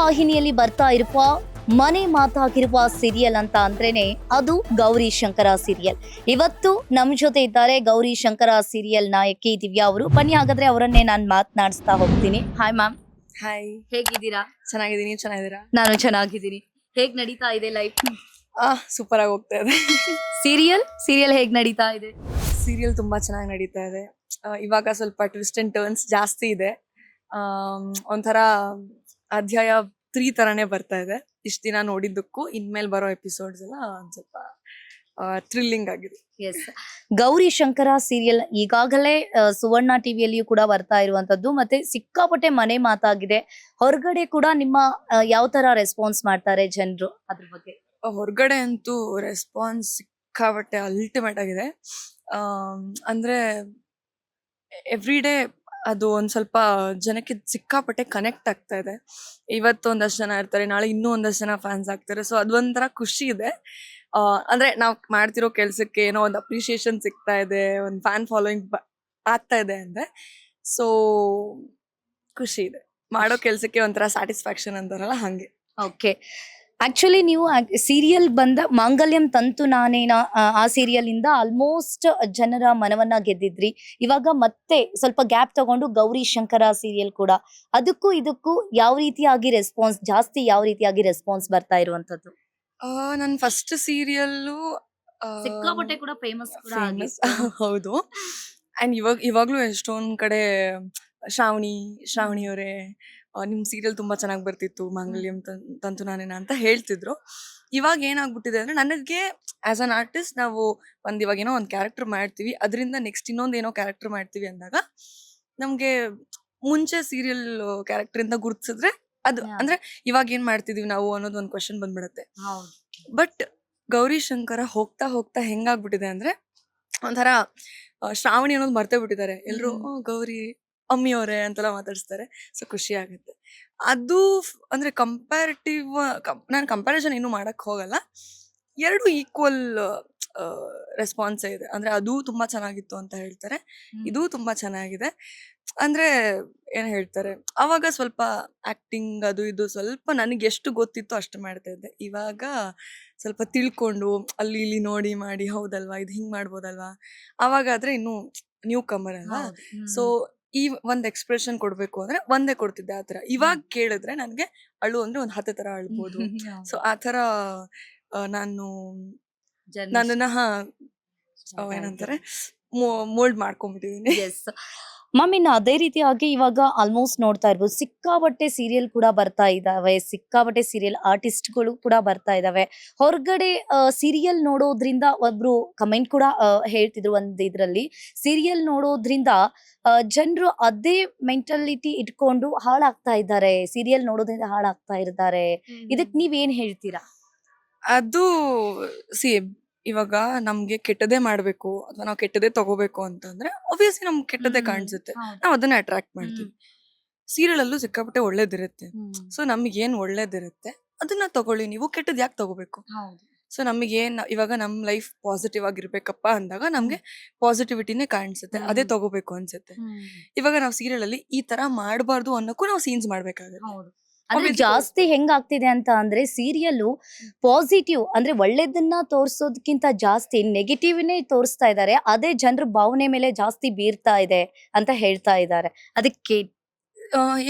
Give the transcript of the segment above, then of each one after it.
ವಾಹಿನಿಯಲ್ಲಿ ಬರ್ತಾ ಇರುವ ಮನೆ ಮಾತಾಗಿರುವ ಸೀರಿಯಲ್ ಅಂತ ಅಂದ್ರೇನೆ ಅದು ಗೌರಿ ಶಂಕರ ಸೀರಿಯಲ್. ಇವತ್ತು ನಮ್ ಜೊತೆ ಇದ್ದಾರೆ ಗೌರಿ ಶಂಕರ ಸೀರಿಯಲ್ ನಾಯಕಿ ದಿವ್ಯಾ ಅವರು. ಬನ್ನಿ ಹಾಗಾದ್ರೆ ಅವರನ್ನೇ ನಾನು ಮಾತನಾಡಿಸ್ತಾ ಹೋಗ್ತೀನಿ. Hi ma'am. ಹಾಯ್, ಹೇಗಿದ್ದೀರಾ? ಚೆನ್ನಾಗಿದ್ದೀನಿ. ನೀವು ಚೆನ್ನಾಗಿದ್ದೀರಾ? ನಾನು ಚೆನ್ನಾಗಿದ್ದೀನಿ. ಹೇಗ್ ನಡೀತಾ ಇದೆ ಲೈಫ್? ಸೂಪರ್ ಆಗಿ ಹೋಗ್ತಾ ಇದೆ. ಸೀರಿಯಲ್ ಹೇಗ್ ನಡೀತಾ ಇದೆ? ಸೀರಿಯಲ್ ತುಂಬಾ ಚೆನ್ನಾಗಿ ನಡೀತಾ ಇದೆ. ಇವಾಗ ಸ್ವಲ್ಪ ಟ್ವಿಸ್ಟ್ ಅಂಡ್ ಟರ್ನ್ಸ್ ಜಾಸ್ತಿ ಇದೆ. ಒಂಥರ ಅಧ್ಯಾಯ 3 ತರಾನೇ ಬರ್ತಾ ಇದೆ. ಇಷ್ಟ ದಿನ ನೋಡಿದ್ದಕ್ಕೂ ಇನ್ಮೇಲೆ ಬರೋ ಎಪಿಸೋಡ್ಸ್ ಎಲ್ಲ ಒಂದ್ ಸ್ವಲ್ಪ ಥ್ರಿಲ್ಲಿಂಗ್ ಆಗಿದೆ. ಎಸ್, ಗೌರಿ ಶಂಕರ ಸೀರಿಯಲ್ ಈಗಾಗಲೇ ಸುವರ್ಣ ಟಿವಿಯಲ್ಲಿಯೂ ಕೂಡ ಬರ್ತಾ ಇರುವಂತದ್ದು, ಮತ್ತೆ ಸಿಕ್ಕಾಪಟ್ಟೆ ಮನೆ ಮಾತಾಗಿದೆ. ಹೊರಗಡೆ ಕೂಡ ನಿಮ್ಮ ಯಾವ ತರ ರೆಸ್ಪಾನ್ಸ್ ಮಾಡ್ತಾರೆ ಜನರು ಅದ್ರ ಬಗ್ಗೆ? ಹೊರಗಡೆ ಅಂತೂ ರೆಸ್ಪಾನ್ಸ್ ಸಿಕ್ಕಾಬಟ್ಟೆ ಅಲ್ಟಿಮೇಟ್ ಆಗಿದೆ. ಅಂದ್ರೆ ಎವ್ರಿ ಡೇ ಅದು ಒಂದ್ ಸ್ವಲ್ಪ ಜನಕ್ಕೆ ಸಿಕ್ಕಾಪಟ್ಟೆ ಕನೆಕ್ಟ್ ಆಗ್ತಾ ಇದೆ. ಇವತ್ತು ಒಂದಷ್ಟು ಜನ ಇರ್ತಾರೆ, ನಾಳೆ ಇನ್ನೂ ಒಂದಷ್ಟು ಜನ ಫ್ಯಾನ್ಸ್ ಆಗ್ತಾರೆ. ಸೊ ಅದೊಂಥರ ಖುಷಿ ಇದೆ. ಅಂದ್ರೆ ನಾವು ಮಾಡ್ತಿರೋ ಕೆಲ್ಸಕ್ಕೆ ಏನೋ ಒಂದು ಅಪ್ರಿಶಿಯೇಷನ್ ಸಿಗ್ತಾ ಇದೆ, ಒಂದು ಫ್ಯಾನ್ ಫಾಲೋಯಿಂಗ್ ಆಗ್ತಾ ಇದೆ ಅಂದ್ರೆ ಸೊ ಖುಷಿ ಇದೆ. ಮಾಡೋ ಕೆಲ್ಸಕ್ಕೆ ಒಂಥರ ಸ್ಯಾಟಿಸ್ಫ್ಯಾಕ್ಷನ್ ಅಂತಾರಲ್ಲ ಹಂಗೆ. ಓಕೆ, ಆಕ್ಚುಲಿ ನೀವು ಸೀರಿಯಲ್ ಬಂದ ಮಾಂಗಲ್ಯಂ ತಂತು ನಾನೇನ ಆ ಸೀರಿಯಲ್ ಇಂದ ಆಲ್ಮೋಸ್ಟ್ ಜನರ ಮನವನ್ನ ಗೆದ್ದಿದ್ರಿ. ಇವಾಗ ಮತ್ತೆ ಸ್ವಲ್ಪ ಗ್ಯಾಪ್ ತಗೊಂಡು ಗೌರಿ ಶಂಕರ ಸೀರಿಯಲ್ ಕೂಡ, ಅದಕ್ಕೂ ಇದಕ್ಕೂ ಯಾವ ರೀತಿಯಾಗಿ ರೆಸ್ಪಾನ್ಸ್ ಜಾಸ್ತಿ, ಯಾವ ರೀತಿಯಾಗಿ ರೆಸ್ಪಾನ್ಸ್ ಬರ್ತಾ ಇರುವಂತದ್ದು? ನನ್ನ ಫಸ್ಟ್ ಸೀರಿಯಲ್ಲು ಸಿಕ್ಕಾಪಟ್ಟೆ ಕೂಡ ಫೇಮಸ್ ಕೂಡ ಫೇಮಸ್ ಹೌದು. ಅಂಡ್ ಇವಾಗ್ಲೂ ಎಷ್ಟೊಂದ್ ಕಡೆ ಶ್ರಾವಣಿ ಅವರೇ ನಿಮ್ ಸೀರಿಯಲ್ ತುಂಬಾ ಚೆನ್ನಾಗಿ ಬರ್ತಿತ್ತು, ಮಾಂಗಲ್ಯಂ ತಂತು ನಾನೇನ ಅಂತ ಹೇಳ್ತಿದ್ರು. ಇವಾಗ ಏನಾಗ್ಬಿಟ್ಟಿದೆ ಅಂದ್ರೆ ನನಗೆ ಆಸ್ ಅನ್ ಆರ್ಟಿಸ್ಟ್ ನಾವು ಇವಾಗ ಏನೋ ಒಂದ್ ಕ್ಯಾರೆಕ್ಟರ್ ಮಾಡ್ತೀವಿ, ಅದರಿಂದ ನೆಕ್ಸ್ಟ್ ಇನ್ನೊಂದೇನೋ ಕ್ಯಾರೆಕ್ಟರ್ ಮಾಡ್ತೀವಿ ಅಂದಾಗ ನಮ್ಗೆ ಮುಂಚೆ ಸೀರಿಯಲ್ ಕ್ಯಾರೆಕ್ಟರ್ ಇಂದ ಗುರ್ತಿಸಿದ್ರೆ ಅದು ಅಂದ್ರೆ ಇವಾಗ ಏನ್ ಮಾಡ್ತಿದೀವಿ ನಾವು ಅನ್ನೋದು ಒಂದ್ ಕ್ವಶನ್ ಬಂದ್ಬಿಡತ್ತೆ. ಬಟ್ ಗೌರಿ ಶಂಕರ ಹೋಗ್ತಾ ಹೋಗ್ತಾ ಹೆಂಗಾಗ್ಬಿಟ್ಟಿದೆ ಅಂದ್ರೆ ಒಂಥರ ಶ್ರಾವಣಿ ಅನ್ನೋದು ಮರ್ತೇ ಬಿಟ್ಟಿದ್ದಾರೆ ಎಲ್ರು. ಗೌರಿ ಅಮ್ಮಿಯವರೇ ಅಂತೆಲ್ಲ ಮಾತಾಡಿಸ್ತಾರೆ. ಸೊ ಖುಷಿ ಆಗುತ್ತೆ. ಅದು ಅಂದ್ರೆ ಕಂಪ್ಯಾರಿಟಿವ್ ನಾನು ಕಂಪ್ಯಾರಿಸನ್ ಏನು ಮಾಡಕ್ ಹೋಗಲ್ಲ. ಎರಡು ಈಕ್ವಲ್ ರೆಸ್ಪಾನ್ಸ್ ಇದೆ. ಅಂದ್ರೆ ಅದು ತುಂಬಾ ಚೆನ್ನಾಗಿತ್ತು ಅಂತ ಹೇಳ್ತಾರೆ, ಇದು ತುಂಬಾ ಚೆನ್ನಾಗಿದೆ. ಅಂದ್ರೆ ಏನ್ ಹೇಳ್ತಾರೆ, ಅವಾಗ ಸ್ವಲ್ಪ ಆಕ್ಟಿಂಗ್ ಅದು ಇದು ಸ್ವಲ್ಪ ನನಗೆ ಎಷ್ಟು ಗೊತ್ತಿತ್ತು ಅಷ್ಟು ಮಾಡ್ತಾ ಇದ್ದೆ. ಇವಾಗ ಸ್ವಲ್ಪ ತಿಳ್ಕೊಂಡು ಅಲ್ಲಿ ಇಲ್ಲಿ ನೋಡಿ ಮಾಡಿ ಹೌದಲ್ವಾ ಇದು ಹಿಂಗ್ ಮಾಡ್ಬೋದಲ್ವಾ, ಅವಾಗಾದ್ರೆ ಇನ್ನು ನ್ಯೂ ಕಮರ್ ಅಲ್ಲ. ಸೊ ಈ ಒಂದ್ ಎಕ್ಸ್ಪ್ರೆಷನ್ ಕೊಡ್ಬೇಕು ಅಂದ್ರೆ ಒಂದೇ ಕೊಡ್ತಿದ್ದೆ ಆತರ. ಇವಾಗ ಕೇಳಿದ್ರೆ ನನ್ಗೆ ಅಳು ಅಂದ್ರೆ ಒಂದ್ 10 ತರ ಅಳ್ಬೋದು. ಸೊ ಆತರ ನಾನು ನನ್ನನ್ನ ಏನಂತಾರೆ ಮೋಲ್ಡ್ ಮಾಡ್ಕೊಂಡ್ಬಿಟ್ಟಿದೀನಿ. ಎಸ್ ಮ್ಯಾಮ್, ಇನ್ನು ಅದೇ ರೀತಿಯಾಗಿ ಇವಾಗ ಆಲ್ಮೋಸ್ಟ್ ನೋಡ್ತಾ ಇರ್ಬೋದು, ಸಿಕ್ಕಾಪಟ್ಟೆ ಸೀರಿಯಲ್ ಕೂಡ ಬರ್ತಾ ಇದಾವೆ, ಸಿಕ್ಕಾಪಟ್ಟೆ ಸೀರಿಯಲ್ ಆರ್ಟಿಸ್ಟ್ಗಳು ಕೂಡ ಬರ್ತಾ ಇದಾವೆ. ಹೊರಗಡೆ ಸೀರಿಯಲ್ ನೋಡೋದ್ರಿಂದ ಒಬ್ರು ಕಮೆಂಟ್ ಕೂಡ ಹೇಳ್ತಿದ್ರು ಒಂದ್ ಇದ್ರಲ್ಲಿ, ಸೀರಿಯಲ್ ನೋಡೋದ್ರಿಂದ ಜನರು ಅದೇ ಮೆಂಟಾಲಿಟಿ ಇಟ್ಕೊಂಡು ಹಾಳಾಗ್ತಾ ಇದ್ದಾರೆ, ಸೀರಿಯಲ್ ನೋಡೋದ್ರಿಂದ ಹಾಳಾಗ್ತಾ ಇರ್ತಾರೆ. ಇದಕ್ ನೀವೇನ್ ಹೇಳ್ತೀರಾ? ಅದು ಇವಾಗ ನಮ್ಗೆ ಕೆಟ್ಟದೇ ಮಾಡ್ಬೇಕು ಅಥವಾ ನಾವು ಕೆಟ್ಟದೇ ತಗೋಬೇಕು ಅಂತಂದ್ರೆ ಒಬ್ವಿಯಸ್ಲಿ ನಮ್ಗೆ ಕೆಟ್ಟದೇ ಕಾಣಿಸುತ್ತೆ, ನಾವ್ ಅದನ್ನ ಅಟ್ರಾಕ್ಟ್ ಮಾಡ್ತೀವಿ. ಸೀರಿಯಲ್ ಅಲ್ಲೂ ಸಿಕ್ಕಾಪಟ್ಟೆ ಒಳ್ಳೇದಿರುತ್ತೆ. ಸೊ ನಮ್ಗೆ ಏನ್ ಒಳ್ಳೇದಿರುತ್ತೆ ಅದನ್ನ ತಗೊಳ್ಳಿ, ನೀವು ಕೆಟ್ಟದ್ ಯಾಕೆ ತಗೋಬೇಕು? ಸೊ ನಮಗೇನ್ ಇವಾಗ ನಮ್ ಲೈಫ್ ಪಾಸಿಟಿವ್ ಆಗಿರ್ಬೇಕಪ್ಪ ಅಂದಾಗ ನಮ್ಗೆ ಪಾಸಿಟಿವಿಟಿನೇ ಕಾಣಿಸುತ್ತೆ, ಅದೇ ತಗೋಬೇಕು ಅನ್ಸುತ್ತೆ. ಇವಾಗ ನಾವ್ ಸೀರಿಯಲ್ ಅಲ್ಲಿ ಈ ತರ ಮಾಡಬಾರ್ದು ಅನ್ನೋಕ್ಕೂ ನಾವು ಸೀನ್ಸ್ ಮಾಡ್ಬೇಕಾಗುತ್ತೆ. ಅಂದ್ರೆ ಜಾಸ್ತಿ ಹೆಂಗಾಗ್ತಿದೆ ಅಂತ ಅಂದ್ರೆ ಸೀರಿಯಲ್ ಪಾಸಿಟಿವ್ ಅಂದ್ರೆ ಒಳ್ಳೇದನ್ನ ತೋರ್ಸೋದಕ್ಕಿಂತ ಜಾಸ್ತಿ ನೆಗೆಟಿವ್ನೇ ತೋರಿಸ್ತಾ ಇದ್ದಾರೆ, ಅದೇ ಜನರ ಭಾವನೆ ಮೇಲೆ ಜಾಸ್ತಿ ಬೀರ್ತಾ ಇದೆ ಅಂತ ಹೇಳ್ತಾ ಇದ್ದಾರೆ. ಅದಕ್ಕೆ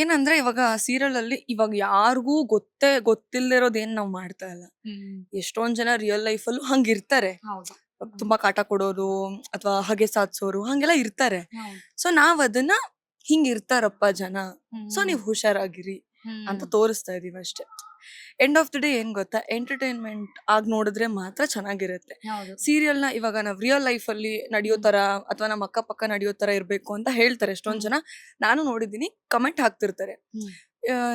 ಏನಂದ್ರೆ ಇವಾಗ ಸೀರಿಯಲ್ ಅಲ್ಲಿ ಇವಾಗ ಯಾರಿಗೂ ಗೊತ್ತಿಲ್ಲದೆ ಇರೋದೇನ್ ನಾವ್ ಮಾಡ್ತಾ ಇಲ್ಲ. ಎಷ್ಟೊಂದ್ ಜನ ರಿಯಲ್ ಲೈಫ್ ಅಲ್ಲೂ ಹಂಗಿರ್ತಾರೆ, ತುಂಬಾ ಕಾಟ ಕೊಡೋರು ಅಥವಾ ಹಾಗೆ ಸಾಧ್ಸೋರು ಹಂಗೆಲ್ಲ ಇರ್ತಾರೆ. ಸೊ ನಾವ್ ಅದನ್ನ ಹಿಂಗಿರ್ತಾರಪ್ಪ ಜನ, ಸೊ ನೀವ್ ಹುಷಾರಾಗಿರಿ ಅಂತ ತೋರಿಸ್ತಾ ಇದೀವಿ ಅಷ್ಟೇ. ಎಂಡ್ ಆಫ್ ದಿ ಡೇ ಏನ್ ಗೊತ್ತಾ, ಎಂಟರ್ಟೈನ್ಮೆಂಟ್ ಆಗಿ ನೋಡಿದ್ರೆ ಮಾತ್ರ ಚೆನ್ನಾಗಿರುತ್ತೆ. ಸೀರಿಯಲ್ ನ ಇವಾಗ ನಾವ್ ರಿಯಲ್ ಲೈಫ್ ಅಲ್ಲಿ ನಡೆಯೋ ತರ ಅಥವಾ ನಮ್ಮ ಅಕ್ಕಪಕ್ಕ ನಡೆಯೋ ತರ ಇರ್ಬೇಕು ಅಂತ ಹೇಳ್ತಾರೆ ಎಷ್ಟೊಂದ್ ಜನ. ನಾನು ನೋಡಿದೀನಿ, ಕಮೆಂಟ್ ಹಾಕ್ತಿರ್ತಾರೆ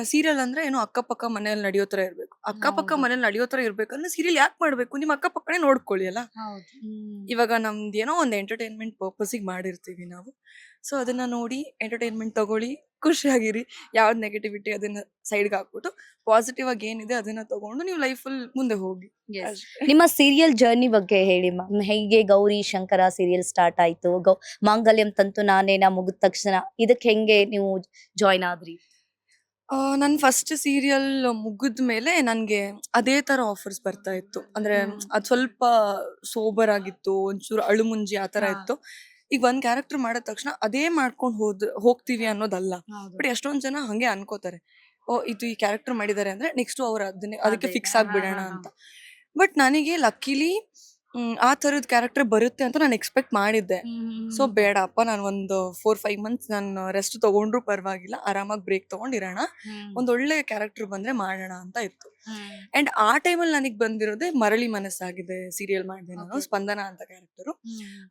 ಸೀರಿಯಲ್ ಅಂದ್ರೆ ಏನೋ ಅಕ್ಕಪಕ್ಕ ಮನೇಲಿ ನಡೆಯೋ ತರ ಇರ್ಬೇಕು. ಅಕ್ಕಪಕ್ಕ ಮನೇಲಿ ನಡೆಯೋ ತರ ಇರ್ಬೇಕಂದ್ರೆ ಸೀರಿಯಲ್ ಯಾಕೆ ಮಾಡ್ಬೇಕು, ನಿಮ್ ಅಕ್ಕಪಕ್ಕನೇ ನೋಡ್ಕೊಳ್ಳಿ ಅಲ್ಲ. ಇವಾಗ ನಮ್ದು ಏನೋ ಒಂದ್ ಎಂಟರ್ಟೈನ್ಮೆಂಟ್ ಪರ್ಪಸಿಗೆ ಮಾಡಿರ್ತೀವಿ ನಾವು. ಸೊ ಅದನ್ನ ನೋಡಿ ಎಂಟರ್ಟೈನ್ಮೆಂಟ್ ತಗೊಳ್ಳಿ, ಖುಷಿಯಾಗಿರಿ. ಯಾವ್ದು ನೆಗೆಟಿವಿಟಿ ಅದನ್ನ ಸೈಡ್ಗೆ ಹಾಕ್ಬಿಟ್ಟು ಪಾಸಿಟಿವ್ ಆಗಿ ಏನಿದೆ ಅದನ್ನ ತಗೊಂಡು ನೀವು ಲೈಫಲ್ಲಿ ಮುಂದೆ ಹೋಗಿ. ನಿಮ್ಮ ಸೀರಿಯಲ್ ಜರ್ನಿ ಬಗ್ಗೆ ಹೇಳಿ ಮ್ಯಾಮ್. ಹೇಗೆ ಗೌರಿ ಶಂಕರ ಸೀರಿಯಲ್ ಸ್ಟಾರ್ಟ್ ಆಯ್ತು, ಮಾಂಗಲ್ಯಂ ತಂತು ನಾನೇನ ಮುಗಿದ ತಕ್ಷಣ ಇದಕ್ಕೆ ಹೆಂಗೆ ನೀವು ಜಾಯ್ನ್ ಆದ್ರಿ? ನನ್ನ ಫಸ್ಟ್ ಸೀರಿಯಲ್ ಮುಗಿದ್ಮೇಲೆ ನನಗೆ ಅದೇ ಥರ ಆಫರ್ಸ್ ಬರ್ತಾ ಇತ್ತು. ಅಂದ್ರೆ ಅದು ಸ್ವಲ್ಪ ಸೋಬರ್ ಆಗಿತ್ತು, ಒಂಚೂರು ಅಳುಮುಂಜಿ ಆ ಥರ ಹಾ. ಇತ್ತು. ಈಗ ಒಂದ್ ಕ್ಯಾರೆಕ್ಟರ್ ಮಾಡಿದ ತಕ್ಷಣ ಅದೇ ಮಾಡ್ಕೊಂಡು ಹೋಗ್ತೀವಿ ಅನ್ನೋದಲ್ಲ. ಹೌದು. ಬಟ್ ಎಷ್ಟೊಂದ್ ಜನ ಹಂಗೆ ಅನ್ಕೋತಾರೆ. ಓ ಇದು ಈ ಕ್ಯಾರೆಕ್ಟರ್ ಮಾಡಿದ್ದಾರೆ ಅಂದ್ರೆ ನೆಕ್ಸ್ಟ್ ಅವ್ರು ಅದಕ್ಕೆ ಅದೇ. ಫಿಕ್ಸ್ ಹಾ, ಆಗ್ಬಿಡೋಣ ಹಾ, ಹಾ. ಅಂತ. ಬಟ್ ನನಗೆ ಲಕ್ಕಿಲಿ ಆ ಥರದ ಕ್ಯಾರೆಕ್ಟರ್ ಬರುತ್ತೆ ಅಂತ ನಾನು ಎಕ್ಸ್ಪೆಕ್ಟ್ ಮಾಡಿದ್ದೆ. ಸೊ ಬೇಡಪ್ಪ, ನಾನು ಒಂದು 4-5 ಮಂತ್ಸ್ ನಾನು ರೆಸ್ಟ್ ತಗೊಂಡ್ರು ಪರವಾಗಿಲ್ಲ, ಆರಾಮಾಗಿ ಬ್ರೇಕ್ ತಗೊಂಡಿರೋಣ, ಒಂದೊಳ್ಳೆ ಕ್ಯಾರೆಕ್ಟರ್ ಬಂದ್ರೆ ಮಾಡೋಣ ಅಂತ ಇತ್ತು. ಅಂಡ್ ಆ ಟೈಮಲ್ಲಿ ನನಗೆ ಬಂದಿರೋದೇ ಮರಳಿ ಮನಸ್ಸಾಗಿದೆ ಸೀರಿಯಲ್ ಮಾಡಿದೆ ನಾನು. Okay. ಸ್ಪಂದನ ಅಂತ ಕ್ಯಾರೆಕ್ಟರು.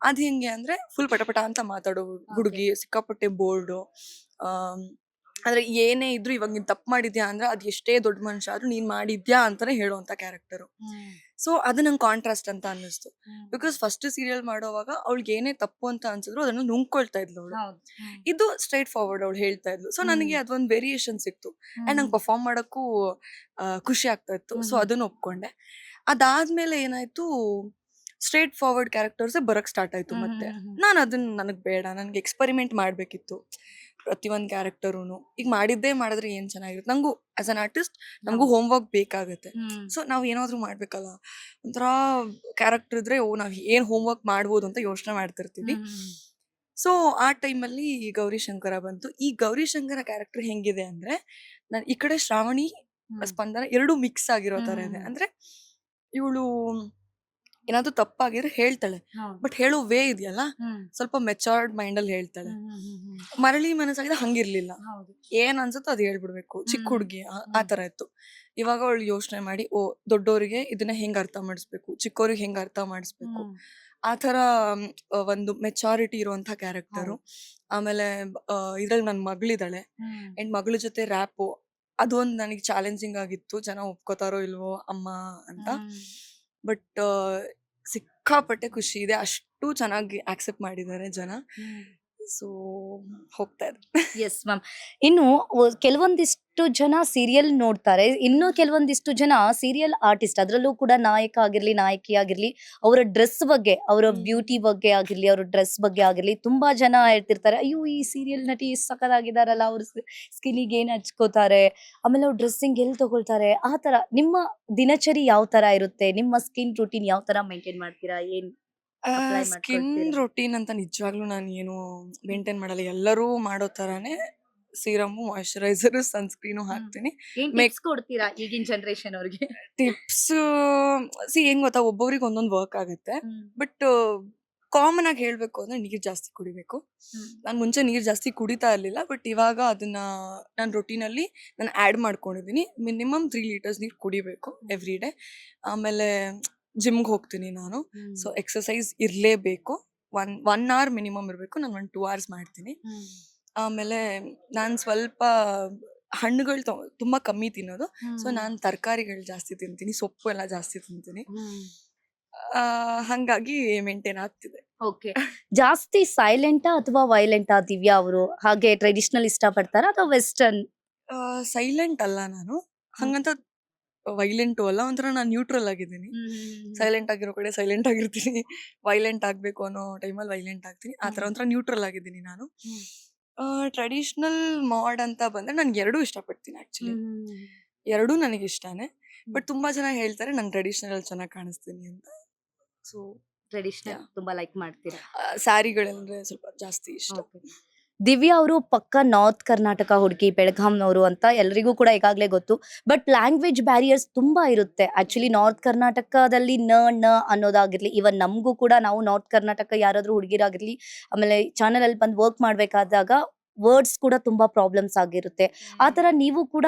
ಅದ್ ಹೆಂಗೆ ಅಂದ್ರೆ ಫುಲ್ ಪಟಪಟ ಅಂತ ಮಾತಾಡೋ ಹುಡುಗಿ, ಸಿಕ್ಕಾಪಟ್ಟೆ ಬೋಲ್ಡು. ಅಂದ್ರೆ ಏನೇ ಇದ್ರು ಇವಾಗ ನೀನ್ ತಪ್ಪು ಮಾಡಿದ್ಯಾ ಅಂದ್ರೆ ಅದ್ ಎಷ್ಟೇ ದೊಡ್ಡ ಮನುಷ್ಯ ಆದ್ರೂ ನೀನ್ ಮಾಡಿದ್ಯಾ ಅಂತಾನೆ ಹೇಳುವಂತ ಕ್ಯಾರೆಕ್ಟರು. ಸೊ ಅದು ನಂಗೆ ಕಾಂಟ್ರಾಸ್ಟ್ ಅಂತ ಅನ್ನಿಸ್ತು. ಬಿಕಾಸ್ ಫಸ್ಟ್ ಸೀರಿಯಲ್ ಮಾಡೋವಾಗ ಅವಳಿಗೆ ಏನೇ ತಪ್ಪು ಅಂತ ಅನ್ಸಿದ್ರು ಅದನ್ನ ನುಂಗ್ಕೊಳ್ತಾ ಇದ್ಲು ಅವಳು. ಹೌದು. ಇದು ಸ್ಟ್ರೈಟ್ ಫಾರ್ವರ್ಡ್ ಅವಳು ಹೇಳ್ತಾ ಇದ್ಲು. ಸೊ ನನಗೆ ಅದೊಂದು ವೇರಿಯೇಷನ್ ಸಿಕ್ತು. ಅಂಡ್ ನಂಗೆ ಪರ್ಫಾರ್ಮ್ ಮಾಡಕ್ಕೂ ಖುಷಿ ಆಗ್ತಾ ಇತ್ತು. ಸೊ ಅದನ್ನ ಒಪ್ಕೊಂಡೆ. ಅದಾದ್ಮೇಲೆ ಏನಾಯ್ತು, ಸ್ಟ್ರೇಟ್ ಫಾರ್ವರ್ಡ್ ಕ್ಯಾರೆಕ್ಟರ್ಸ್ ಬರಕ್ ಸ್ಟಾರ್ಟ್ ಆಯ್ತು ಮತ್ತೆ. ನಾನು ಅದನ್ನ ನನಗ್ ಬೇಡ, ನನ್ಗೆ ಎಕ್ಸ್ಪೆರಿಮೆಂಟ್ ಮಾಡ್ಬೇಕಿತ್ತು ಪ್ರತಿಯೊಂದ್ ಕ್ಯಾರೆಕ್ಟರುನು. ಈಗ ಮಾಡಿದ್ರೆ ಏನ್ ಚೆನ್ನಾಗಿರುತ್ತೆ. ನಂಗೂ ಆಸ್ ಅನ್ ಆರ್ಟಿಸ್ಟ್ ನಮಗೂ ಹೋಮ್ ವರ್ಕ್ ಬೇಕಾಗುತ್ತೆ. ಸೊ ನಾವ್ ಏನಾದ್ರೂ ಮಾಡ್ಬೇಕಲ್ಲ, ಒಂಥರ ಕ್ಯಾರೆಕ್ಟರ್ ಇದ್ರೆ ನಾವ್ ಏನ್ ಹೋಮ್ ವರ್ಕ್ ಮಾಡ್ಬೋದು ಅಂತ ಯೋಚನೆ ಮಾಡ್ತಿರ್ತೀವಿ. ಸೊ ಆ ಟೈಮಲ್ಲಿ ಗೌರಿಶಂಕರ ಬಂತು. ಈ ಗೌರಿಶಂಕರ ಕ್ಯಾರೆಕ್ಟರ್ ಹೆಂಗಿದೆ ಅಂದ್ರೆ, ನಾನು ಈ ಕಡೆ ಶ್ರಾವಣಿ, ಸ್ಪಂದನ ಎರಡು ಮಿಕ್ಸ್ ಆಗಿರೋ ತರ ಇದೆ. ಅಂದ್ರೆ ಇವಳು ಏನಾದ್ರೂ ತಪ್ಪಾಗಿದ್ರೆ ಹೇಳ್ತಾಳೆ, ಬಟ್ ಹೇಳೋ ವೇ ಇದೆಯಲ್ಲ ಸ್ವಲ್ಪ ಮೆಚರ್ಡ್ ಮೈಂಡ್ ಅಲ್ಲಿ ಹೇಳ್ತಾಳೆ. ಮರಳಿ ಮನಸ್ಸಾಗಿದೆ ಹಂಗಿರ್ಲಿಲ್ಲ, ಏನ್ ಅನ್ಸುತ್ತೋ ಅದ್ ಹೇಳ್ಬಿಡ್ಬೇಕು, ಚಿಕ್ಕ ಹುಡುಗಿ ಆ ತರ ಇತ್ತು. ಇವಾಗ ಅವಳು ಯೋಚನೆ ಮಾಡಿ, ಓ ದೊಡ್ಡೋರಿಗೆ ಇದನ್ನ ಹೆಂಗ್ ಅರ್ಥ ಮಾಡಿಸ್ಬೇಕು, ಚಿಕ್ಕವ್ರಿಗೆ ಹೆಂಗ್ ಅರ್ಥ ಮಾಡಿಸ್ಬೇಕು, ಆ ತರ ಒಂದು ಮೆಚಾರಿಟಿ ಇರುವಂತ ಕ್ಯಾರೆಕ್ಟರು. ಆಮೇಲೆ ಇದ್ರಲ್ಲಿ ನನ್ ಮಗಳಿದ್ದಾಳೆ ಅಂಡ್ ಮಗಳ ಜೊತೆ ರ್ಯಾಪು, ಅದೊಂದು ನನಗೆ ಚಾಲೆಂಜಿಂಗ್ ಆಗಿತ್ತು. ಜನ ಒಪ್ಕೋತಾರೋ ಇಲ್ವೋ ಅಮ್ಮ ಅಂತ. ಬಟ್ ಸಿಕ್ಕಾಪಟ್ಟೆ ಖುಷಿ ಇದೆ, ಅಷ್ಟು ಚೆನ್ನಾಗಿ ಆಕ್ಸೆಪ್ಟ್ ಮಾಡಿದ್ದಾರೆ ಜನ. ಸೊ ಹೋಗ್ತಾ ಇದೆ. Yes ma'am. ಇನ್ನು ಕೆಲವೊಂದಿಷ್ಟು ಜನ ಸೀರಿಯಲ್ ನೋಡ್ತಾರೆ, ಇನ್ನು ಕೆಲವೊಂದಿಷ್ಟು ಜನ ಸೀರಿಯಲ್ ಆರ್ಟಿಸ್ಟ್, ಅದರಲ್ಲೂ ಕೂಡ ನಾಯಕ ಆಗಿರ್ಲಿ ನಾಯಕಿ ಆಗಿರ್ಲಿ, ಅವರ ಡ್ರೆಸ್ ಬಗ್ಗೆ, ಅವರ ಬ್ಯೂಟಿ ಬಗ್ಗೆ ಆಗಿರ್ಲಿ, ಅವರ ಡ್ರೆಸ್ ಬಗ್ಗೆ ಆಗಿರ್ಲಿ, ತುಂಬಾ ಜನ ಹೇಳ್ತಿರ್ತಾರೆ, ಅಯ್ಯೋ ಈ ಸೀರಿಯಲ್ ನಟಿ ಸಖತ್ತಾಗಿದಾರಲ್ಲ, ಅವ್ರ ಸ್ಕಿನ್ನಿಗೆ ಏನ್ ಹಚ್ಕೋತಾರೆ, ಆಮೇಲೆ ಅವ್ರ ಡ್ರೆಸ್ಸಿಂಗ್ ಎಲ್ಲಿ ತಗೊಳ್ತಾರೆ, ಆ ತರ ನಿಮ್ಮ ದಿನಚರಿ ಯಾವ ತರ ಇರುತ್ತೆ, ನಿಮ್ಮ ಸ್ಕಿನ್ ರೂಟೀನ್ ಯಾವ ತರ ಮೇಂಟೈನ್ ಮಾಡ್ತೀರಾ, ಏನ್ ಅಪ್ಲೈ ಸ್ಕಿನ್ ಮಾಡ್ಕೊಳ್ತೀರಾ? ರೊಟೀನ್ ಅಂತ ನಿಜವಾಗ್ಲೂ ನಾನು ಏನು ಮೇಂಟೈನ್ ಮಾಡಲ್ಲ. ಎಲ್ಲರೂ ಮಾಡೋ ತರಾನೇ ಸೀರಮು, ಮಾಯಿಶ್ಚರೈಸರ್, ಸನ್ಸ್ಕ್ರೀನು ಹಾಕ್ತೀನಿ. ಏನ್ ಮೇಕ್ ಟಿಪ್ಸ್ ಕೊಡ್ತೀರಾ ಈಗಿನ ಜನರೇಷನ್ ಅವ್ರಿಗೆ? ಟಿಪ್ಸ್ ಏನ್ ಗೊತ್ತಾ, ಒಬ್ಬೊಬ್ರಿಗೆ ಒಂದೊಂದು ವರ್ಕ್ ಆಗುತ್ತೆ. ಬಟ್ ಕಾಮನ್ ಆಗಿ ಹೇಳ್ಬೇಕು ಅಂದ್ರೆ ನೀರ್ ಜಾಸ್ತಿ ಕುಡಿಬೇಕು. ನಾನು ಮುಂಚೆ ನೀರ್ ಜಾಸ್ತಿ ಕುಡಿತಾ ಇರ್ಲಿಲ್ಲ, ಬಟ್ ಇವಾಗ ಅದನ್ನ ನನ್ನ ರೊಟೀನಲ್ಲಿ ನಾನು ಆ್ಯಡ್ ಮಾಡ್ಕೊಂಡಿದ್ದೀನಿ. ಮಿನಿಮಮ್ 3 ಲೀಟರ್ಸ್ ನೀರು ಕುಡಿಬೇಕು ಎವ್ರಿ ಡೇ. ಆಮೇಲೆ ಜಿಮ್ಗೆ ಹೋಗ್ತೀನಿ ನಾನು. ಸೊ ಎಕ್ಸಸೈಸ್ ಇರಲೇಬೇಕು. ಒನ್ ಅವರ್ ಮಿನಿಮಮ್ ಇರಬೇಕು. ನಾನು 2 ಅವರ್ಸ್ ಮಾಡ್ತೀನಿ. ಆಮೇಲೆ ನಾನು ಸ್ವಲ್ಪ ಹಣ್ಣುಗಳು ತುಂಬಾ ಕಮ್ಮಿ ತಿನ್ನೋದು. ಸೊ ನಾನು ತರಕಾರಿಗಳು ಜಾಸ್ತಿ ತಿಂತೀನಿ, ಸೊಪ್ಪು ಎಲ್ಲ ಜಾಸ್ತಿ ತಿಂತೀನಿ. ಹಂಗಾಗಿ ಮೇಂಟೈನ್ ಆಗ್ತಿದೆ. ಓಕೆ. ಜಾಸ್ತಿ ಸೈಲೆಂಟಾ ಅಥವಾ ವೈಲೆಂಟಾ ದಿವ್ಯಾ ಅವರು? ಹಾಗೆ ಟ್ರೆಡಿಷನಲ್ ಇಷ್ಟಪಡ್ತಾರಾ ಅಥವಾ ವೆಸ್ಟರ್ನ್? ಸೈಲೆಂಟ್ ಅಲ್ಲ ನಾನು, ಹಂಗಂತ ವೈಲೆಂಟು ಅಲ್ಲ. ಒಂಥರ ನಾನು ನ್ಯೂಟ್ರಲ್ ಆಗಿದ್ದೀನಿ. ಸೈಲೆಂಟ್ ಆಗಿರೋ ಕಡೆ ಸೈಲೆಂಟ್ ಆಗಿರ್ತೀನಿ, ವೈಲೆಂಟ್ ಆಗ್ಬೇಕು ಅನ್ನೋ ಟೈಮಲ್ಲಿ ವೈಲೆಂಟ್ ಆಗ್ತೀನಿ. ಆ ಥರ ಒಂಥರ ನ್ಯೂಟ್ರಲ್ ಆಗಿದ್ದೀನಿ ನಾನು. ಟ್ರೆಡಿಷನಲ್ ಮಾಡ್ ಅಂತ ಬಂದ್ರೆ ನಾನು ಎರಡೂ ಇಷ್ಟಪಡ್ತೀನಿ ಆಕ್ಚುಲಿ. ಎರಡೂ ನನಗೆ ಇಷ್ಟಾನೆ. ಬಟ್ ತುಂಬಾ ಜನ ಹೇಳ್ತಾರೆ ನಾನು ಟ್ರೆಡಿಷನಲ್ ಚೆನ್ನಾಗಿ ಕಾಣಿಸ್ತೀನಿ ಅಂತ. ಸೊ ಟ್ರೆಡಿಷನಲ್ ತುಂಬಾ ಲೈಕ್ ಮಾಡ್ತೀರಾ? ಸ್ಯಾರಿಗಳಂದ್ರೆ ಸ್ವಲ್ಪ ಜಾಸ್ತಿ ಇಷ್ಟ. ದಿವ್ಯಾ ಅವರು ಪಕ್ಕ ನಾರ್ತ್ ಕರ್ನಾಟಕ ಹುಡುಗಿ, ಬೆಳಗಾಂನವರು ಅಂತ ಎಲ್ರಿಗೂ ಕೂಡ ಈಗಾಗಲೇ ಗೊತ್ತು. ಬಟ್ ಲ್ಯಾಂಗ್ವೇಜ್ ಬ್ಯಾರಿಯರ್ಸ್ ತುಂಬಾ ಇರುತ್ತೆ. ಆಕ್ಚುಲಿ ನಾರ್ತ್ ಕರ್ನಾಟಕದಲ್ಲಿ ನ ಅನ್ನೋದಾಗಿರ್ಲಿ, ಇವನ್ ನಮಗೂ ಕೂಡ, ನಾವು ನಾರ್ತ್ ಕರ್ನಾಟಕ ಯಾರಾದ್ರೂ ಹುಡುಗಿರಾಗಿರ್ಲಿ, ಆಮೇಲೆ ಚಾನಲ್ ಅಲ್ಲಿ ಬಂದು ವರ್ಕ್ ಮಾಡ್ಬೇಕಾದಾಗ ವರ್ಡ್ಸ್ ಕೂಡ ತುಂಬಾ ಪ್ರಾಬ್ಲಮ್ಸ್ ಆಗಿರುತ್ತೆ. ಆ ತರ ನೀವು ಕೂಡ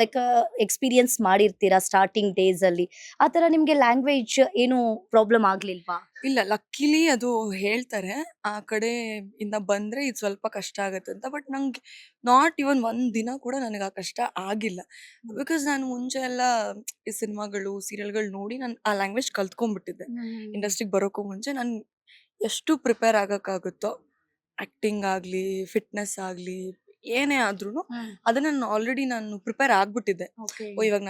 ಲೈಕ್ ಎಕ್ಸ್ಪೀರಿಯನ್ಸ್ ಮಾಡಿರ್ತೀರಾ ಸ್ಟಾರ್ಟಿಂಗ್ ಡೇಸ್ ಅಲ್ಲಿ. ಆ ತರ ನಿಮ್ಗೆ ಲ್ಯಾಂಗ್ವೇಜ್ ಏನು ಪ್ರಾಬ್ಲಮ್ ಆಗ್ಲಿಲ್ವಾ? ಇಲ್ಲ, ಲಕ್ಕಿಲಿ ಅದು ಹೇಳ್ತಾರೆ ಆ ಕಡೆ ಇಂದ ಬಂದ್ರೆ ಇದು ಸ್ವಲ್ಪ ಕಷ್ಟ ಆಗತ್ತೆ ಅಂತ. ಬಟ್ ನಂಗೆ ನಾಟ್ ಇವನ್ ಒಂದ್ ದಿನ ಕೂಡ ನನಗೆ ಆ ಕಷ್ಟ ಆಗಿಲ್ಲ. ಬಿಕಾಸ್ ನಾನು ಮುಂಚೆ ಎಲ್ಲ ಈ ಸಿನಿಮಾಗಳು, ಸೀರಿಯಲ್ಗಳು ನೋಡಿ ನಾನು ಆ ಲ್ಯಾಂಗ್ವೇಜ್ ಕಲ್ತ್ಕೊಂಡ್ಬಿಟ್ಟಿದ್ದೆ. ಇಂಡಸ್ಟ್ರಿಗೆ ಬರೋಕ್ಕೂ ಮುಂಚೆ ನಾನು ಎಷ್ಟು ಪ್ರಿಪೇರ್ ಆಗಕ್ಕಾಗುತ್ತೋ, ಆಕ್ಟಿಂಗ್ ಆಗ್ಲಿ, ಫಿಟ್ನೆಸ್ ಆಗ್ಲಿ, ಏನೇ ಆದ್ರೂ ಅದನ್ನ ನಾನು ಆಲ್ರೆಡಿ ಪ್ರಿಪೇರ್ ಆಗ್ಬಿಟ್ಟಿದ್ದೆ. ಓ ಇವಾಗ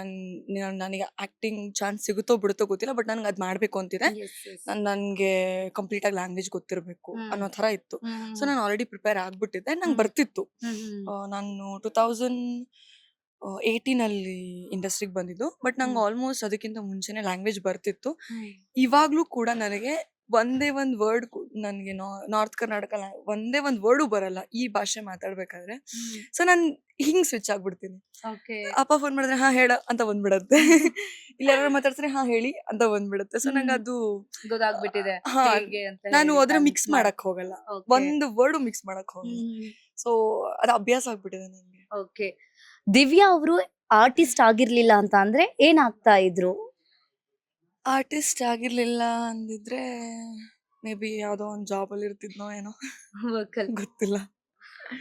ನನಗೆ ಆಕ್ಟಿಂಗ್ ಚಾನ್ಸ್ ಸಿಗುತ್ತೋ ಬಿಡುತ್ತೋ ಗೊತ್ತಿಲ್ಲ, ಬಟ್ ನನ್ಗೆ ಅದ್ ಮಾಡ್ಬೇಕು ಅಂತಿದೆ. ನನ್ಗೆ ಕಂಪ್ಲೀಟ್ ಆಗಿ ಲ್ಯಾಂಗ್ವೇಜ್ ಗೊತ್ತಿರಬೇಕು ಅನ್ನೋ ತರ ಇತ್ತು. ಸೊ ನಾನು ಆಲ್ರೆಡಿ ಪ್ರಿಪೇರ್ ಆಗ್ಬಿಟ್ಟಿದ್ದೆ, ನಂಗೆ ಬರ್ತಿತ್ತು. ನಾನು 18 ಇಂಡಸ್ಟ್ರಿಗೆ ಬಂದಿದ್ದು. ಬಟ್ ನಂಗೆ ಆಲ್ಮೋಸ್ಟ್ ಅದಕ್ಕಿಂತ ಮುಂಚೆನೆ ಲ್ಯಾಂಗ್ವೇಜ್ ಬರ್ತಿತ್ತು. ಇವಾಗ್ಲೂ ಕೂಡ ನನಗೆ ಒಂದೇ ಒಂದು ವರ್ಡ್ ನನಗೆ ನಾರ್ತ್ ಕರ್ನಾಟಕ ಒಂದೇ ಒಂದು ವರ್ಡು ಬರಲ್ಲ ಈ ಭಾಷೆ ಮಾತಾಡ್ಬೇಕಾದ್ರೆ. ಸೊ ನಾನು ಹಿಂಗ್ ಸ್ವಿಚ್ ಆಗ್ಬಿಡ್ತೀನಿ. ಓಕೆ. ಅಪ್ಪ ಫೋನ್ ಮಾಡಿದ್ರೆ ಹಾ ಹೇಳ ಅಂತ ಬಂದ್ಬಿಡತ್ತೆ. ಇಲ್ಲ ಯಾರು ಮಾತಾಡ್ತಾರೆ ಹಾ ಹೇಳಿ ಅಂತ ಬಂದ್ಬಿಡುತ್ತೆ. ಸೊ ನಂಗೆ ಅದು ಗೊತ್ತಾಗ್ಬಿಟ್ಟಿದೆ ಹಾ, ಹೇಗೆ ಅಂತ ನಾನು ಹೇಳಿ ಅದ್ರ convince ಮಿಕ್ಸ್ ಮಾಡಕ್ ಹೋಗಲ್ಲ. ಓಕೆ. ಒಂದು ವರ್ಡು ಮಿಕ್ಸ್ ಮಾಡಕ್ ಹೋಗಲ್ಲ. ಸೊ ಅದು ಅಭ್ಯಾಸ ಆಗ್ಬಿಟ್ಟಿದೆ ನನಗೆ. ಓಕೆ. ದಿವ್ಯಾ ಅವರು ಆರ್ಟಿಸ್ಟ್ ಆಗಿರ್ಲಿಲ್ಲ ಅಂತ ಅಂದ್ರೆ ಏನಾಗ್ತಾ ಇದ್ರು? ಆರ್ಟಿಸ್ಟ್ ಆಗಿರ್ಲಿಲ್ಲ ಅಂದಿದ್ರೆ ಮೇ ಬಿ ಯಾವ್ದೋ ಒಂದು ಜಾಬ್ ಅಲ್ಲಿ ಇರ್ತಿದ್ನೋ ಏನೋ ಗೊತ್ತಿಲ್ಲ.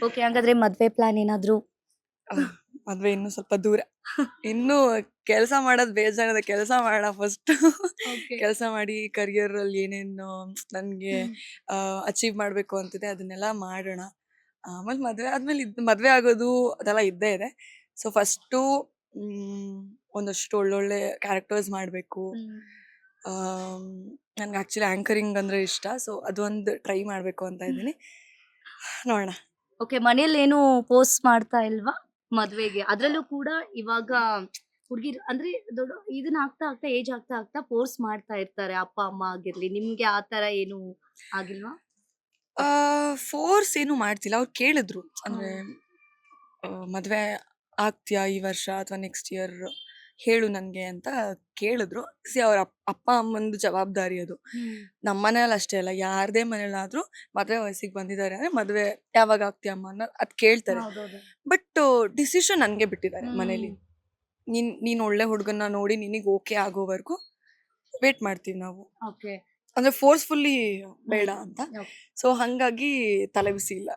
ಓಕೆ, ಹಂಗಾದ್ರೆ ಮದ್ವೆ ಪ್ಲಾನ್ ಏನಾದ್ರು? ಮದ್ವೆ ಇನ್ನು ಸ್ವಲ್ಪ ದೂರ. ಇನ್ನು ಕೆಲಸ ಮಾಡೋದ್ ಬೇಜಾರದ. ಕೆಲಸ ಮಾಡೋಣ ಫಸ್ಟ್. ಕೆಲಸ ಮಾಡಿ ಕರಿಯರ್ ಅಲ್ಲಿ ಏನೇನು ನನ್ಗೆ ಅಚೀವ್ ಮಾಡ್ಬೇಕು ಅಂತಿದೆ ಅದನ್ನೆಲ್ಲ ಮಾಡೋಣ. ಆಮೇಲೆ ಮದ್ವೆ ಆದ್ಮೇಲೆ ಮದ್ವೆ ಆಗೋದು ಅದೆಲ್ಲ ಇದ್ದೇ ಇದೆ. ಸೊ ಫಸ್ಟು ಒಂದಷ್ಟು ಒಳ್ಳೊಳ್ಳೆ ಕ್ಯಾರೆಕ್ಟರ್ಸ್ ಮಾಡ್ಬೇಕು. ನನ್ಗೆ ಆಕ್ಚುಲಿ ಆಂಕರಿಂಗ್ ಅಂದ್ರೆ ಇಷ್ಟ. ಸೊ ಅದೊಂದು ಟ್ರೈ ಮಾಡ್ಬೇಕು ಅಂತ ಇದ್ದೀನಿ. ನೋಡೋಣ. ಓಕೆ, ಮನೇಲಿ ಏನು ಪೋಸ್ಟ್ ಮಾಡ್ತಾ ಇಲ್ವಾ ಮದ್ವೆಗೆ? ಅದ್ರಲ್ಲೂ ಕೂಡ ಇವಾಗ ಹುಡುಗಿರ್ ಅಂದ್ರೆ ದೊಡ್ಡ ಇದನ್ನ ಆಗ್ತಾ ಆಗ್ತಾ ಏಜ್ ಆಗ್ತಾ ಆಗ್ತಾ ಫೋರ್ಸ್ ಮಾಡ್ತಾ ಇರ್ತಾರೆ ಅಪ್ಪ ಅಮ್ಮ ಆಗಿರ್ಲಿ. ನಿಮ್ಗೆ ಆತರ ಏನು ಆಗಿಲ್ವಾ? ಫೋರ್ಸ್ ಏನು ಮಾಡ್ತಿಲ್ಲ. ಅವ್ರು ಕೇಳಿದ್ರು ಅಂದ್ರೆ ಮದ್ವೆ ಆಗ್ತೀಯಾ ಈ ವರ್ಷ ಅಥವಾ ನೆಕ್ಸ್ಟ್ ಇಯರ್ ಹೇಳು ನನ್ಗೆ ಅಂತ ಕೇಳಿದ್ರು. ಅವ್ರ ಅಪ್ಪ ಅಮ್ಮಂದು ಜವಾಬ್ದಾರಿ ಅದು. ನಮ್ಮ ಮನೇಲಿ ಅಷ್ಟೇ ಅಲ್ಲ, ಯಾರದೇ ಮನೇಲಾದ್ರೂ ಮದ್ವೆ ವಯಸ್ಸಿಗೆ ಬಂದಿದ್ದಾರೆ ಅಂದ್ರೆ ಮದ್ವೆ ಯಾವಾಗ ಆಗ್ತೀಯ ಅಮ್ಮ ಅನ್ನೋ ಅದ್ ಕೇಳ್ತಾರೆ. ಬಟ್ ಡಿಸಿಷನ್ ನನ್ಗೆ ಬಿಟ್ಟಿದ್ದಾರೆ ಮನೇಲಿ. ನೀನ್ ಒಳ್ಳೆ ಹುಡುಗನ್ನ ನೋಡಿ ನಿನಗ್ ಓಕೆ ಆಗೋವರೆಗೂ ವೇಟ್ ಮಾಡ್ತೀವಿ ನಾವು. ಓಕೆ. ಅಂದ್ರೆ ಫೋರ್ಸ್ಫುಲ್ಲಿ ಬೇಡ ಅಂತ. ಸೊ ಹಂಗಾಗಿ ತಲೆ ಬಿಸಿ ಇಲ್ಲ.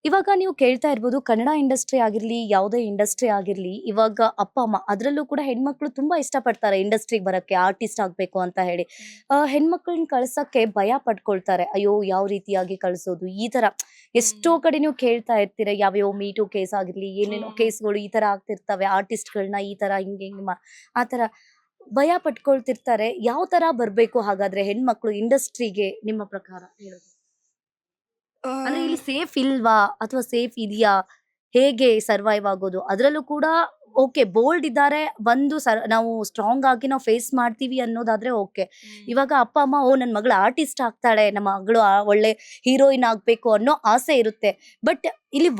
ಇವಾಗ ನೀವು ಕೇಳ್ತಾ ಇರ್ಬೋದು, ಕನ್ನಡ ಇಂಡಸ್ಟ್ರಿ ಆಗಿರ್ಲಿ ಯಾವುದೇ ಇಂಡಸ್ಟ್ರಿ ಆಗಿರ್ಲಿ, ಇವಾಗ ಅಪ್ಪ ಅಮ್ಮ ಅದ್ರಲ್ಲೂ ಕೂಡ ಹೆಣ್ಮಕ್ಳು ತುಂಬಾ ಇಷ್ಟಪಡ್ತಾರೆ ಇಂಡಸ್ಟ್ರಿಗೆ ಬರಕ್ಕೆ, ಆರ್ಟಿಸ್ಟ್ ಆಗ್ಬೇಕು ಅಂತ ಹೇಳಿ. ಹೆಣ್ಮಕ್ಳನ್ನ ಕಳ್ಸಕ್ಕೆ ಭಯ ಪಡ್ಕೊಳ್ತಾರೆ. ಅಯ್ಯೋ ಯಾವ ರೀತಿಯಾಗಿ ಕಳ್ಸೋದು, ಈ ತರ ಎಷ್ಟೋ ಕಡೆ ನೀವು ಕೇಳ್ತಾ ಇರ್ತೀರ. ಯಾವ್ಯಾವ ಮೀಟು ಕೇಸ್ ಆಗಿರ್ಲಿ, ಏನೇನೋ ಕೇಸ್ಗಳು ಈ ತರ ಆಗ್ತಿರ್ತವೆ. ಆರ್ಟಿಸ್ಟ್ಗಳನ್ನ ಈ ತರ ಹಿಂಗೆ ಆ ತರ ಭಯ ಪಟ್ಕೊಳ್ತಿರ್ತಾರೆ. ಯಾವ ತರ ಬರ್ಬೇಕು ಹಾಗಾದ್ರೆ ಹೆಣ್ಮಕ್ಳು ಇಂಡಸ್ಟ್ರಿಗೆ ನಿಮ್ಮ ಪ್ರಕಾರ ಹೇಳೋದು? ಅಂದ್ರೆ ಇಲ್ಲಿ ಸೇಫ್ ಇಲ್ವಾ ಅಥವಾ ಸೇಫ್ ಇದೆಯಾ? ಹೇಗೆ ಸರ್ವೈವ್ ಆಗೋದು? ಅದ್ರಲ್ಲೂ ಕೂಡ ಓಕೆ, ಬೋಲ್ಡ್ ಇದ್ದಾರೆ, ಬಂದು ನಾವು ಸ್ಟ್ರಾಂಗ್ ಆಗಿ ನಾವು ಫೇಸ್ ಮಾಡ್ತೀವಿ ಅನ್ನೋದಾದ್ರೆ ಓಕೆ. ಇವಾಗ ಅಪ್ಪ ಅಮ್ಮ ನನ್ ಮಗಳು ಆರ್ಟಿಸ್ಟ್ ಆಗ್ತಾಳೆ, ನಮ್ಮ ಮಗಳು ಒಳ್ಳೆ ಹೀರೋಯಿನ್ ಆಗ್ಬೇಕು ಅನ್ನೋ ಆಸೆ ಇರುತ್ತೆ. ಬಟ್ ಇಲ್ಲಿ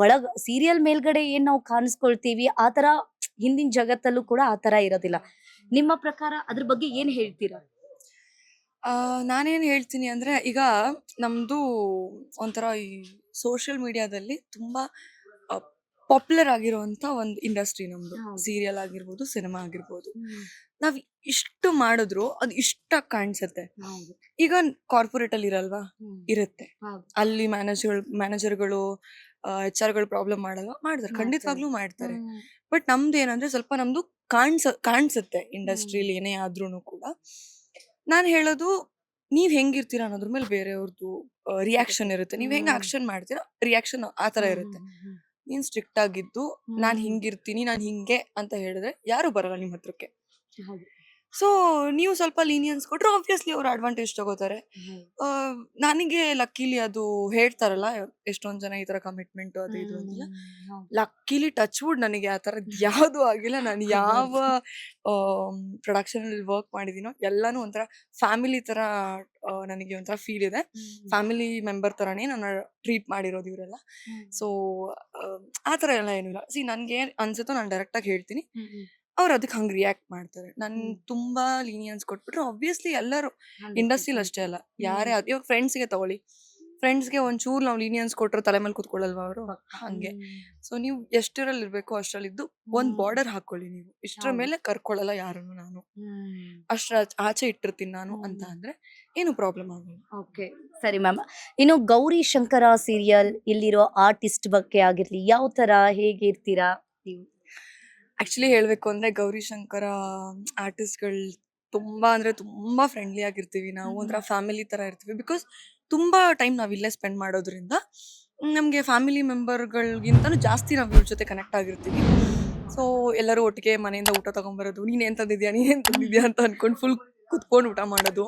ಸೀರಿಯಲ್ ಮೇಲ್ಗಡೆ ಏನ್ ನಾವು ಕಾಣಿಸ್ಕೊಳ್ತೀವಿ ಆತರ ಹಿಂದಿನ ಜಗತ್ತಲ್ಲೂ ಕೂಡ ಆತರ ಇರೋದಿಲ್ಲ. ನಿಮ್ಮ ಪ್ರಕಾರ ಅದ್ರ ಬಗ್ಗೆ ಏನ್ ಹೇಳ್ತೀರಾ? ನಾನೇನ್ ಹೇಳ್ತೀನಿ ಅಂದ್ರೆ, ಈಗ ನಮ್ದು ಒಂಥರ ಈ ಸೋಷಿಯಲ್ ಮೀಡಿಯಾದಲ್ಲಿ ತುಂಬಾ ಪಾಪ್ಯುಲರ್ ಆಗಿರುವಂತ ಒಂದು ಇಂಡಸ್ಟ್ರಿ ನಮ್ದು. ಸೀರಿಯಲ್ ಆಗಿರ್ಬೋದು, ಸಿನಿಮಾ ಆಗಿರ್ಬೋದು. ನಾವ್ ಇಷ್ಟು ಮಾಡಿದ್ರು ಅದು ಇಷ್ಟ ಕಾಣಿಸುತ್ತೆ. ಈಗ ಕಾರ್ಪೊರೇಟ್ ಅಲ್ಲಿ ಇರಲ್ವಾ? ಇರುತ್ತೆ. ಅಲ್ಲಿ ಮ್ಯಾನೇಜರ್ಗಳು HR ಗಳು ಪ್ರಾಬ್ಲಮ್ ಮಾಡಲ್ವಾ? ಮಾಡ್ತಾರೆ, ಖಂಡಿತವಾಗ್ಲೂ ಮಾಡ್ತಾರೆ. ಬಟ್ ನಮ್ದು ಏನಂದ್ರೆ ಸ್ವಲ್ಪ ನಮ್ದು ಕಾಣಿಸುತ್ತೆ ಇಂಡಸ್ಟ್ರಿಲಿ ಏನೇ ಆದ್ರೂನು ಕೂಡ. ನಾನ್ ಹೇಳೋದು, ನೀವ್ ಹೆಂಗಿರ್ತೀರಾ ಅನ್ನೋದ್ರ ಮೇಲೆ ಬೇರೆಯವ್ರದ್ದು ರಿಯಾಕ್ಷನ್ ಇರುತ್ತೆ. ನೀವ್ ಹೆಂಗ್ ಆಕ್ಷನ್ ಮಾಡ್ತೀರಾ, ರಿಯಾಕ್ಷನ್ ಆತರ ಇರುತ್ತೆ. ನೀನ್ ಸ್ಟ್ರಿಕ್ಟ್ ಆಗಿದ್ದು ನಾನ್ ಹಿಂಗಿರ್ತೀನಿ, ನಾನ್ ಹಿಂಗೆ ಅಂತ ಹೇಳಿದ್ರೆ ಯಾರು ಬರಲ್ಲ ನಿಮ್ ಹತ್ರಕ್ಕೆ. ಸೊ ನೀವು ಸ್ವಲ್ಪ ಲೀನಿಯನ್ಸ್ ಕೊಟ್ರೆ ಆಬ್ವಿಯಸ್ಲಿ ಅವ್ರು ಅಡ್ವಾಂಟೇಜ್ ತಗೋತಾರೆ. ನನಗೆ ಲಕ್ಕಿಲಿ ಅದು ಹೇಳ್ತಾರಲ್ಲ ಎಷ್ಟೊಂದ್ ಜನ ಈ ತರ ಕಮಿಟ್ಮೆಂಟ್ ಅದು ಇದು ಅಂತೆಲ್ಲ, ಲಕ್ಕಿಲಿ ಟಚ್ ವುಡ್ ನನಗೆ ಆ ತರದ್ ಯಾವ್ದು ಆಗಿಲ್ಲ. ನಾನು ಯಾವ ಪ್ರೊಡಕ್ಷನ್ ಅಲ್ಲಿ ವರ್ಕ್ ಮಾಡಿದೀನೋ ಎಲ್ಲಾನು ಒಂಥರ ಫ್ಯಾಮಿಲಿ ತರ ನನಗೆ ಒಂಥರ ಫೀಲ್ ಇದೆ. ಫ್ಯಾಮಿಲಿ ಮೆಂಬರ್ ತರಾನೇ ನನ್ನ ಟ್ರೀಟ್ ಮಾಡಿರೋದು ಇವರೆಲ್ಲ. ಸೊ ಆ ತರ ಎಲ್ಲ ಏನಿಲ್ಲ. ನನ್ಗೆ ಏನ್ ಅನ್ಸುತ್ತೋ ನಾನು ಡೈರೆಕ್ಟ್ ಆಗಿ ಹೇಳ್ತೀನಿ, ಅವ್ರು ಅದಕ್ಕೆ ಹಂಗ್ ರಿಯಾಕ್ಟ್ ಮಾಡ್ತಾರೆ. ನನ್ ತುಂಬಾ ಲೀನಿಯನ್ಸ್ ಕೊಟ್ಬಿಟ್ರೆ ಆಬ್ವಿಯಸ್ಲಿ ಎಲ್ಲರೂ ಇಂಡಸ್ಟ್ರಿಲ್ ಅಷ್ಟೇ ಅಲ್ಲ, ಯಾರೇ ಇವಾಗ ಫ್ರೆಂಡ್ಸ್ಗೆ ತಗೊಳ್ಳಿ, ಫ್ರೆಂಡ್ಸ್ಗೆ ಒಂಚೂರು ನಾವು ಲೀನಿಯನ್ಸ್ ಕೊಟ್ರೆ ತಲೆ ಮೇಲೆ ಕುತ್ಕೊಳ್ಳಲ್ವಾ ಅವರು? ಹಂಗೆ. ಸೊ ನೀವು ಎಷ್ಟರಲ್ಲಿ ಇರ್ಬೇಕು ಅಷ್ಟರಲ್ಲಿದ್ದು ಒಂದ್ ಬಾರ್ಡರ್ ಹಾಕೊಳ್ಳಿ. ನೀವು ಇಷ್ಟರ ಮೇಲೆ ಕರ್ಕೊಳ್ಳಲ್ಲ ಯಾರನ್ನು. ನಾನು ಅಷ್ಟ್ರ ಆಚೆ ಇಟ್ಟಿರ್ತೀನಿ ನಾನು ಅಂತ ಅಂದ್ರೆ ಏನು ಪ್ರಾಬ್ಲಮ್ ಆಗಲ್ಲ. ಓಕೆ, ಸರಿ ಮ್ಯಾಮ್. ಇನ್ನು ಗೌರಿ ಶಂಕರ ಸೀರಿಯಲ್ ಇಲ್ಲಿರೋ ಆರ್ಟಿಸ್ಟ್ ಬಗ್ಗೆ ಆಗಿರ್ಲಿ, ಯಾವ ತರ ಹೇಗಿರ್ತೀರಾ ನೀವು? ಆಕ್ಚುಲಿ ಹೇಳ್ಬೇಕು ಅಂದ್ರೆ ಗೌರಿ ಶಂಕರ ಆರ್ಟಿಸ್ಟ್ಗಳು ತುಂಬಾ ಅಂದ್ರೆ ತುಂಬಾ ಫ್ರೆಂಡ್ಲಿ ಆಗಿರ್ತೀವಿ ನಾವು. ಒಂಥರ ಫ್ಯಾಮಿಲಿ ತರ ಇರ್ತೀವಿ. ಬಿಕಾಸ್ ತುಂಬಾ ಟೈಮ್ ನಾವ್ ಇಲ್ಲೇ ಸ್ಪೆಂಡ್ ಮಾಡೋದ್ರಿಂದ ನಮ್ಗೆ ಫ್ಯಾಮಿಲಿ ಮೆಂಬರ್ಗಳಿಗಿಂತನೂ ಜಾಸ್ತಿ ನಾವ್ ಇವ್ರ ಜೊತೆ ಕನೆಕ್ಟ್ ಆಗಿರ್ತೀವಿ. ಸೊ ಎಲ್ಲರೂ ಒಟ್ಟಿಗೆ ಮನೆಯಿಂದ ಊಟ ತಗೊಂಡ್ಬರೋದು, ನೀನೇನ್ ತಂದಿದ್ಯಾ ಅಂತ ಅನ್ಕೊಂಡು ಫುಲ್ ಕುತ್ಕೊಂಡು ಊಟ ಮಾಡೋದು,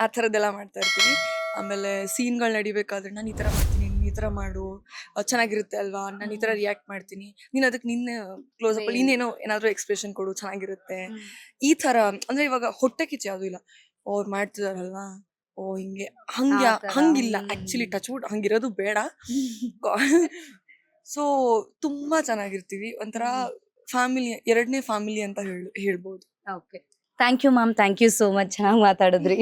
ಆ ಥರದ್ದೆಲ್ಲ ಮಾಡ್ತಾ ಇರ್ತೀವಿ. ಆಮೇಲೆ ಸೀನ್ಗಳು ನಡಿಬೇಕಾದ್ರೆ ನಾನು ಈ ಥರ ಮಾಡ್ತೀನಿ, ನೀನು ಈ ಥರ ಮಾಡು, ಚೆನ್ನಾಗಿರುತ್ತೆ ಅಲ್ವಾ, ನಾನು ಈ ಥರ ರಿಯಾಕ್ಟ್ ಮಾಡ್ತೀನಿ, ನೀನು ಅದಕ್ಕೆ ನಿನ್ನ ಕ್ಲೋಸಪ್ ಅಲ್ಲಿ ಇನ್ನೇನೋ ಏನಾದರೂ ಎಕ್ಸ್ಪ್ರೆಷನ್ ಕೊಡು, ಚೆನ್ನಾಗಿರುತ್ತೆ. ಈ ಥರ ಅಂದರೆ ಇವಾಗ ಹೊಟ್ಟೆ ಕಿಚ್ಚು ಯಾವುದೂ ಇಲ್ಲ. ಅವ್ರು ಮಾಡ್ತಿದಾರಲ್ವಾ, ಓ ಹಿಂಗೆ ಹಂಗೆ ಹಂಗಿಲ್ಲ. ಆ್ಯಕ್ಚುಲಿ ಟಚ್ ವುಡ್ ಹಂಗಿರೋದು ಬೇಡ. ಸೊ ತುಂಬ ಚೆನ್ನಾಗಿರ್ತೀವಿ. ಒಂಥರ ಫ್ಯಾಮಿಲಿ, ಎರಡನೇ ಫ್ಯಾಮಿಲಿ ಅಂತ ಹೇಳ್ಬೋದು. Okay. Thank you ma'am. Thank you so much. ಚೆನ್ನಾಗಿ ಮಾತಾಡಿದ್ರಿ.